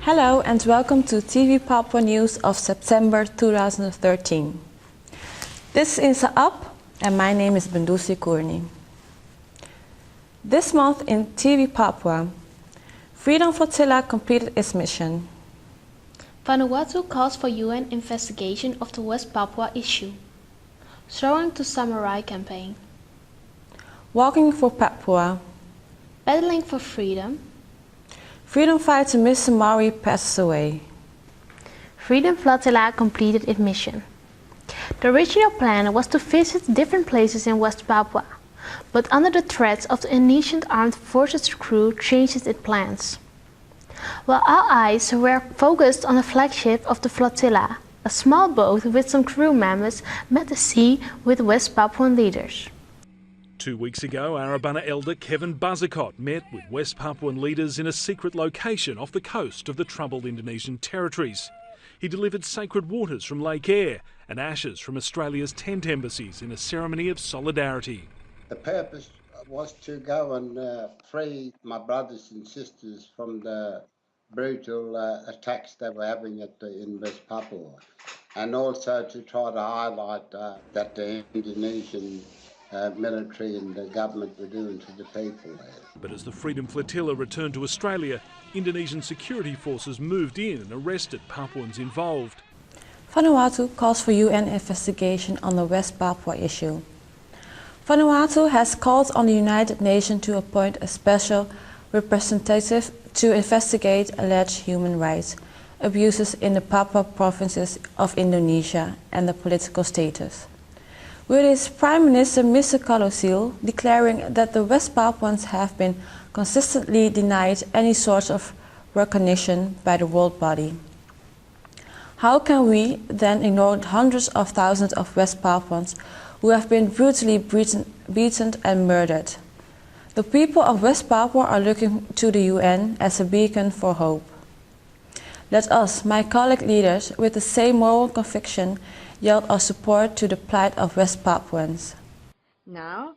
Hello and welcome to TVPapua News of September 2013. This is Up and my name is Bendusi Kourni. This month in TVPapua, Freedom Flotilla completed its mission. Vanuatu calls for UN investigation of the West-Papua issue. Sorong to Samarai campaign. Walking for Papua. Battling for freedom. Freedomfighter Mr Mauri passes away. Freedom Flotilla completed its mission. The original plan was to visit different places in West Papua, but under the threats of the Indonesian armed forces crew changed its plans. While our eyes were focused on the flagship of the flotilla, a small boat with some crew members met the sea with West Papuan leaders. 2 weeks ago, Arabana elder Kevin Buzzicott met with West Papuan leaders in a secret location off the coast of the troubled Indonesian territories. He delivered sacred waters from Lake Eyre and ashes from Australia's tent embassies in a ceremony of solidarity. The purpose was to go and free my brothers and sisters from the brutal attacks they were having in West Papua, and also to try to highlight that the Indonesian military and the government were doing to the people there. But as the Freedom Flotilla returned to Australia, Indonesian security forces moved in and arrested Papuans involved. Vanuatu calls for UN investigation on the West Papua issue. Vanuatu has called on the United Nations to appoint a special representative to investigate alleged human rights abuses in the Papua provinces of Indonesia and the political status, with its Prime Minister Mr Kalusil declaring that the West Papuans have been consistently denied any sort of recognition by the world body. How can we then ignore hundreds of thousands of West Papuans who have been brutally beaten and murdered? The people of West Papua are looking to the UN as a beacon for hope. Let us, my colleague leaders, with the same moral conviction, yield our support to the plight of West Papuans. Now,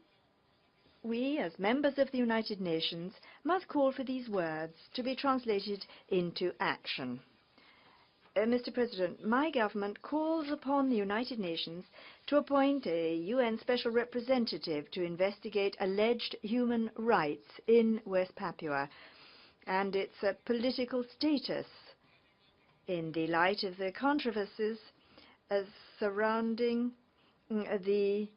we as members of the United Nations must call for these words to be translated into action. Mr. President, my government calls upon the United Nations to appoint a UN Special Representative to investigate alleged human rights in West Papua and its political status in the light of the controversies surrounding the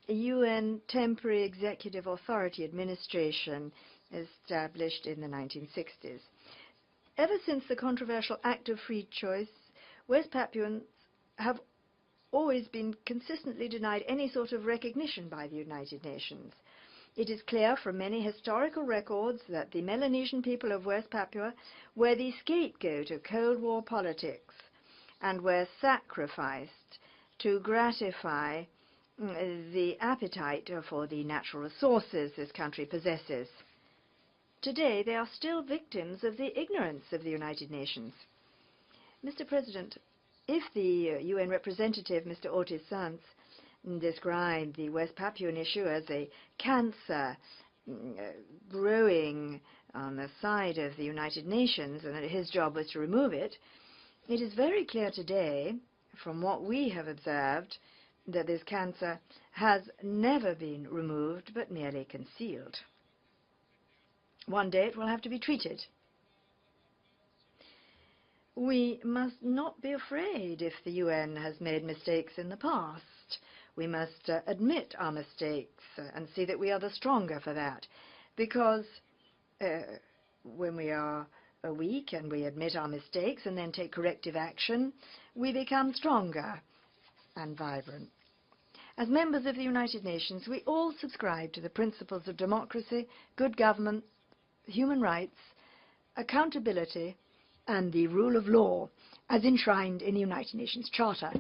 UN Temporary Executive Authority administration established in the 1960s. Ever since the controversial Act of Free Choice, West Papuans have always been consistently denied any sort of recognition by the United Nations. It is clear from many historical records that the Melanesian people of West Papua were the scapegoat of Cold War politics and were sacrificed to gratify the appetite for the natural resources this country possesses. Today, they are still victims of the ignorance of the United Nations. Mr. President, if the UN representative, Mr. Otis Sanz, described the West Papuan issue as a cancer growing on the side of the United Nations and that his job was to remove it, it is very clear today, from what we have observed, that this cancer has never been removed but merely concealed. One day it will have to be treated. We must not be afraid if the UN has made mistakes in the past. We must admit our mistakes and see that we are the stronger for that, because when we are weak and we admit our mistakes and then take corrective action, we become stronger and vibrant. As members of the United Nations, we all subscribe to the principles of democracy, good government, human rights, accountability, and the rule of law, as enshrined in the United Nations Charter.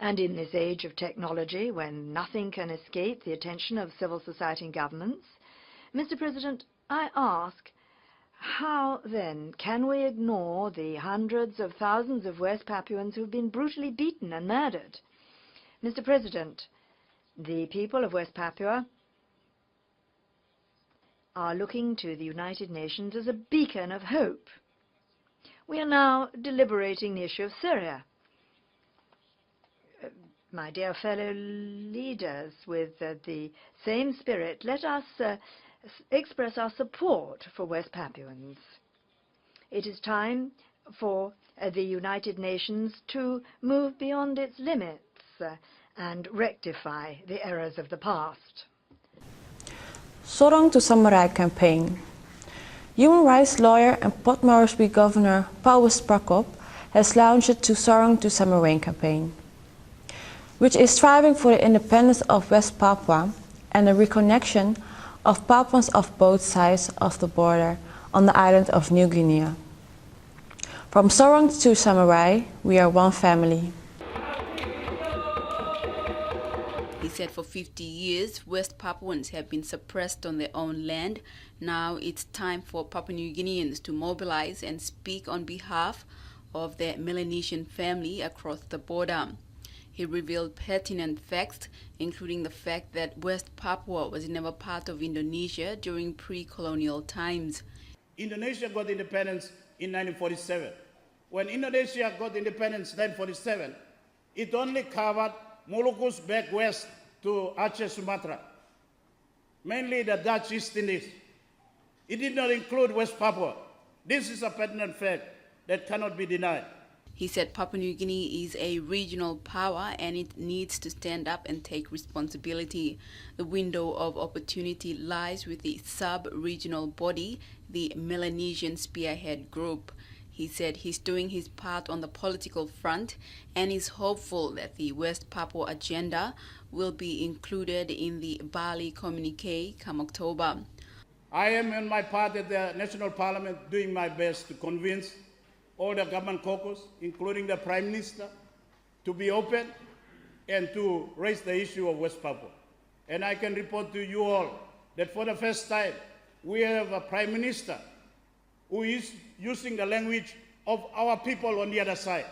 And in this age of technology, when nothing can escape the attention of civil society and governments, Mr. President, I ask, how then can we ignore the hundreds of thousands of West Papuans who have been brutally beaten and murdered? Mr. President, the people of West Papua are looking to the United Nations as a beacon of hope. We are now deliberating the issue of Syria. My dear fellow leaders, with the same spirit, let us express our support for West Papuans. It is time for the United Nations to move beyond its limits and rectify the errors of the past. Sorong to Samarai campaign. Human rights lawyer and Port Moresby Governor Paulus Prakop has launched the Sorong to Samarai campaign, which is striving for the independence of West Papua and the reconnection of Papuans of both sides of the border on the island of New Guinea. From Sorong to Samarai, we are one family. He said for 50 years, West Papuans have been suppressed on their own land. Now it's time for Papua New Guineans to mobilize and speak on behalf of their Melanesian family across the border. He revealed pertinent facts, including the fact that West Papua was never part of Indonesia during pre-colonial times. Indonesia got independence in 1947. When Indonesia got independence in 1947, it only covered Moluccas back west to Aceh, Sumatra, mainly the Dutch East Indies. It did not include West Papua. This is a pertinent fact that cannot be denied. He said Papua New Guinea is a regional power and it needs to stand up and take responsibility. The window of opportunity lies with the sub-regional body, the Melanesian Spearhead Group. He said he's doing his part on the political front and is hopeful that the West Papua agenda will be included in the Bali communique come October. I am in my part at the National Parliament doing my best to convince all the government caucus, including the Prime Minister, to be open and to raise the issue of West Papua. And I can report to you all that for the first time, we have a Prime Minister who is using the language of our people on the other side.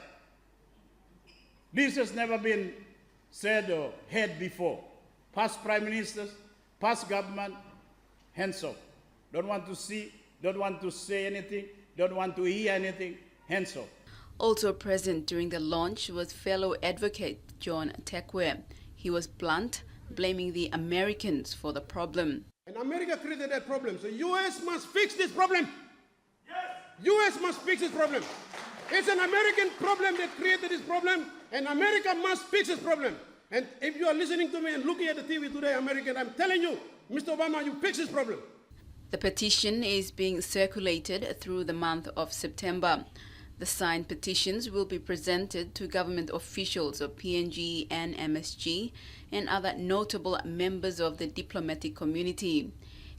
This has never been said or heard before. Past Prime Ministers, past government, hands off. Don't want to see, don't want to say anything, don't want to hear anything, hands off. Also present during the launch was fellow advocate John Tekwe. He was blunt, blaming the Americans for the problem. And America created that problem, so U.S. must fix this problem. Yes. U.S. must fix this problem. It's an American problem that created this problem, and America must fix this problem. And if you are listening to me and looking at the TV today, American, I'm telling you, Mr. Obama, you fix this problem. The petition is being circulated through the month of September. The signed petitions will be presented to government officials of PNG and MSG and other notable members of the diplomatic community.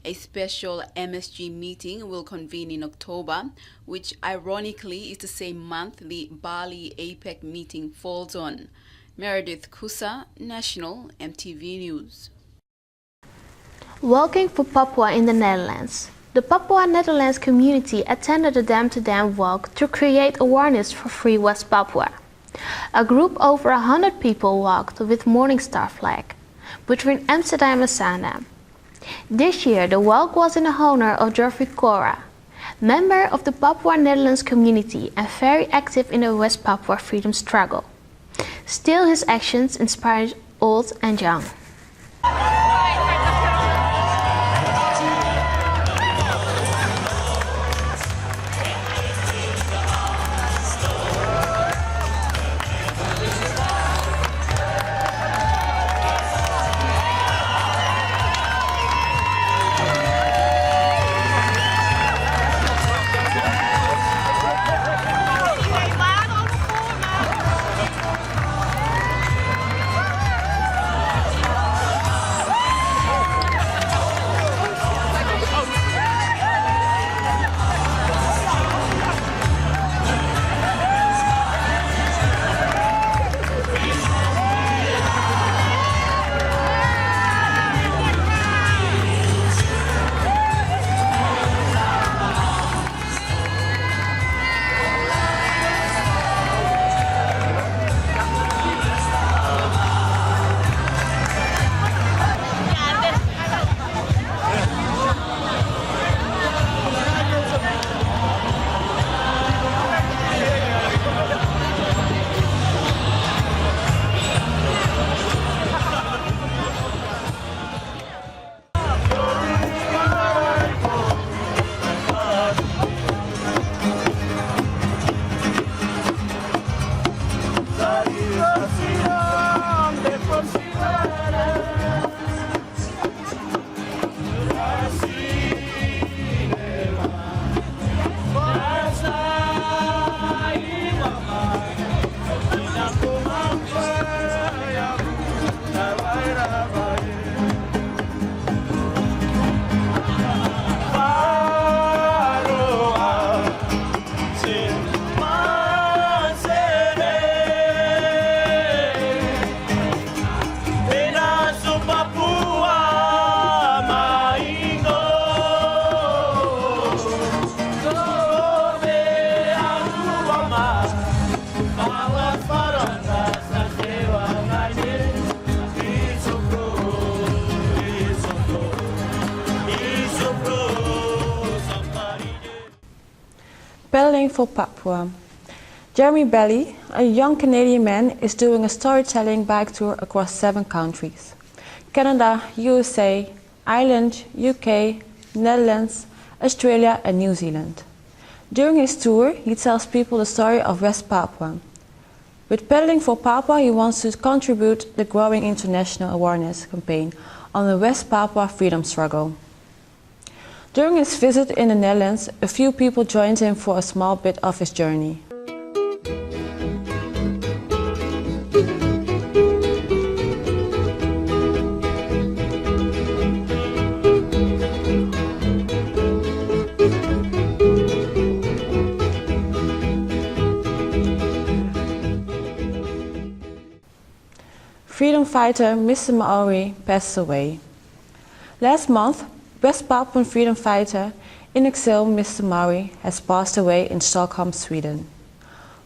A special MSG meeting will convene in October, which ironically is the same month the Bali APEC meeting falls on. Meredith Kusa, National MTV News. Walking for Papua in the Netherlands. The Papua Netherlands community attended the Dam to Dam walk to create awareness for Free West Papua. A group over 100 people walked with Morning Star flag between Amsterdam and Zaandam. This year the walk was in honor of Geoffrey Cora, member of the Papua Netherlands community and very active in the West Papua freedom struggle. Still, his actions inspired old and young. Pedaling for Papua. Jeremy Belly, a young Canadian man, is doing a storytelling bike tour across 7 countries: Canada, USA, Ireland, UK, Netherlands, Australia and New Zealand. During his tour, he tells people the story of West Papua. With Pedaling for Papua, he wants to contribute the growing international awareness campaign on the West Papua freedom struggle. During his visit in the Netherlands, a few people joined him for a small bit of his journey. Freedomfighter Mr Mauri passed away. Last month, West Papuan freedom fighter in exile Mr Mauri has passed away in Stockholm, Sweden.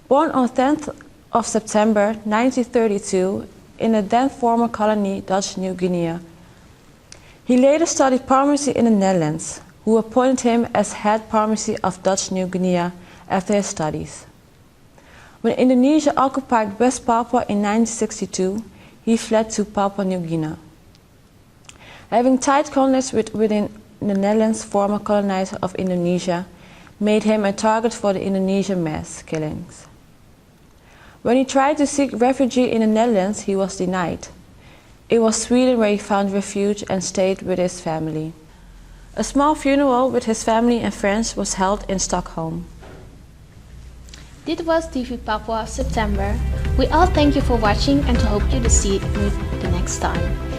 Born on 10th of September 1932 in the then former colony Dutch New Guinea, he later studied pharmacy in the Netherlands, who appointed him as head pharmacy of Dutch New Guinea after his studies. When Indonesia occupied West Papua in 1962, he fled to Papua New Guinea. Having tight contacts within the Netherlands, former colonizer of Indonesia, made him a target for the Indonesian mass killings. When he tried to seek refuge in the Netherlands, he was denied. It was Sweden where he found refuge and stayed with his family. A small funeral with his family and friends was held in Stockholm. Dit was TVPapua September. We all thank you for watching and hope you to see it the next time.